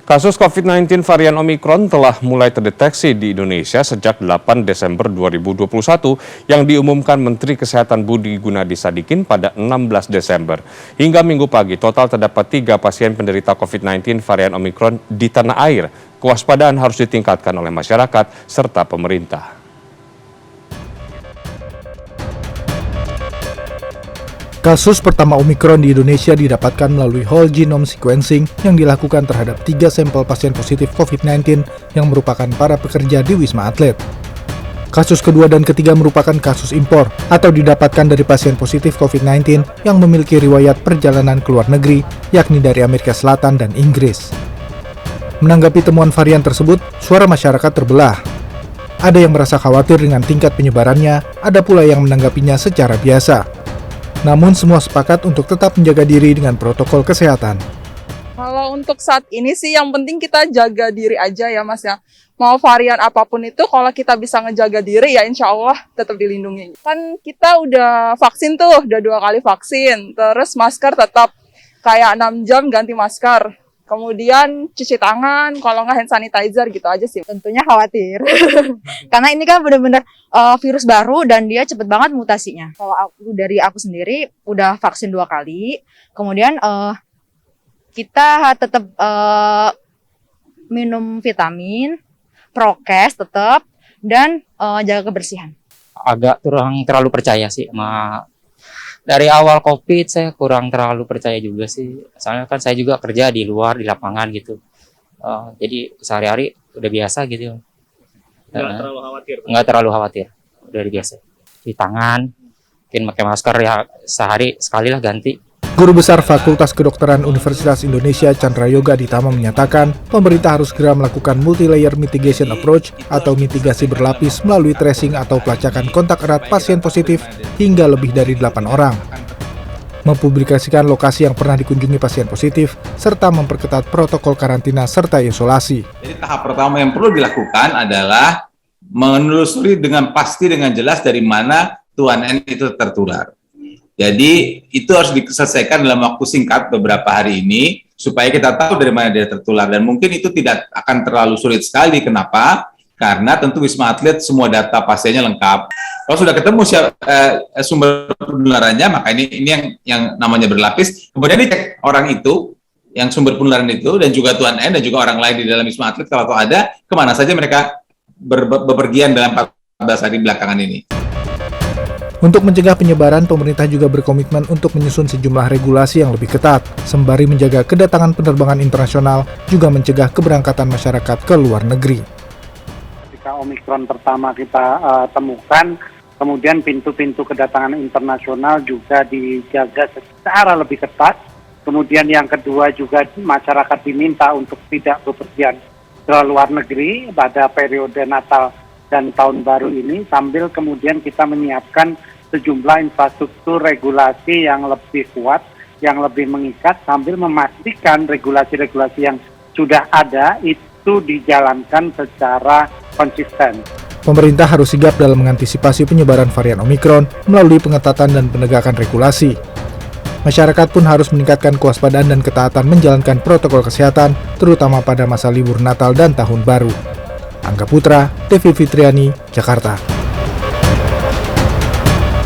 Kasus COVID-19 varian Omikron telah mulai terdeteksi di Indonesia sejak 8 Desember 2021 yang diumumkan Menteri Kesehatan Budi Gunadi Sadikin pada 16 Desember. Hingga minggu pagi, total terdapat 3 pasien penderita COVID-19 varian Omikron di tanah air. Kewaspadaan harus ditingkatkan oleh masyarakat serta pemerintah. Kasus pertama Omikron di Indonesia didapatkan melalui whole genome sequencing yang dilakukan terhadap 3 sampel pasien positif COVID-19 yang merupakan para pekerja di Wisma Atlet. Kasus kedua dan ketiga merupakan kasus impor atau didapatkan dari pasien positif COVID-19 yang memiliki riwayat perjalanan ke luar negeri, yakni dari Amerika Selatan dan Inggris. Menanggapi temuan varian tersebut, suara masyarakat terbelah. Ada yang merasa khawatir dengan tingkat penyebarannya, ada pula yang menanggapinya secara biasa. Namun semua sepakat untuk tetap menjaga diri dengan protokol kesehatan. Kalau untuk saat ini sih yang penting kita jaga diri aja ya Mas ya. Mau varian apapun itu kalau kita bisa ngejaga diri ya insya Allah tetap dilindungi. Kan kita udah vaksin tuh, udah 2 kali vaksin. Terus masker tetap kayak 6 jam ganti masker. Kemudian cuci tangan, kalau nggak hand sanitizer gitu aja sih. Tentunya khawatir, karena ini kan benar-benar virus baru dan dia cepet banget mutasinya. Kalau dari aku sendiri udah vaksin 2 kali, kemudian kita tetap minum vitamin, prokes tetap, dan jaga kebersihan. Agak kurang terlalu percaya sih sama. Dari awal COVID saya kurang terlalu percaya juga sih. Soalnya kan saya juga kerja di luar, di lapangan gitu. Jadi sehari-hari udah biasa gitu. Nggak terlalu khawatir? Nggak terlalu khawatir, udah biasa. Di tangan, mungkin pakai masker ya sehari sekali lah ganti. Guru Besar Fakultas Kedokteran Universitas Indonesia Chandra Yoga Ditama menyatakan pemerintah harus segera melakukan multi-layer mitigation approach atau mitigasi berlapis melalui tracing atau pelacakan kontak erat pasien positif hingga lebih dari 8 orang. Mempublikasikan lokasi yang pernah dikunjungi pasien positif serta memperketat protokol karantina serta isolasi. Jadi tahap pertama yang perlu dilakukan adalah menelusuri dengan pasti dengan jelas dari mana Tuan N itu tertular. Jadi itu harus diselesaikan dalam waktu singkat beberapa hari ini supaya kita tahu dari mana dia tertular dan mungkin itu tidak akan terlalu sulit sekali. Kenapa? Karena tentu Wisma Atlet semua data pasiennya lengkap. Kalau sudah ketemu sumber penularannya, maka ini yang namanya berlapis. Kemudian dicek orang itu, yang sumber penularan itu dan juga Tuan N dan juga orang lain di dalam Wisma Atlet kalau ada kemana saja mereka bepergian dalam 14 hari belakangan ini. Untuk mencegah penyebaran, pemerintah juga berkomitmen untuk menyusun sejumlah regulasi yang lebih ketat, sembari menjaga kedatangan penerbangan internasional, juga mencegah keberangkatan masyarakat ke luar negeri. Ketika Omikron pertama kita temukan, kemudian pintu-pintu kedatangan internasional juga dijaga secara lebih ketat. Kemudian yang kedua juga masyarakat diminta untuk tidak bepergian ke luar negeri pada periode Natal dan tahun baru ini, sambil kemudian kita menyiapkan sejumlah infrastruktur regulasi yang lebih kuat, yang lebih mengikat, sambil memastikan regulasi-regulasi yang sudah ada itu dijalankan secara konsisten. Pemerintah harus sigap dalam mengantisipasi penyebaran varian Omikron melalui pengetatan dan penegakan regulasi. Masyarakat pun harus meningkatkan kewaspadaan dan ketaatan menjalankan protokol kesehatan, terutama pada masa libur Natal dan Tahun Baru. Angga Putra, TV Fitriani, Jakarta.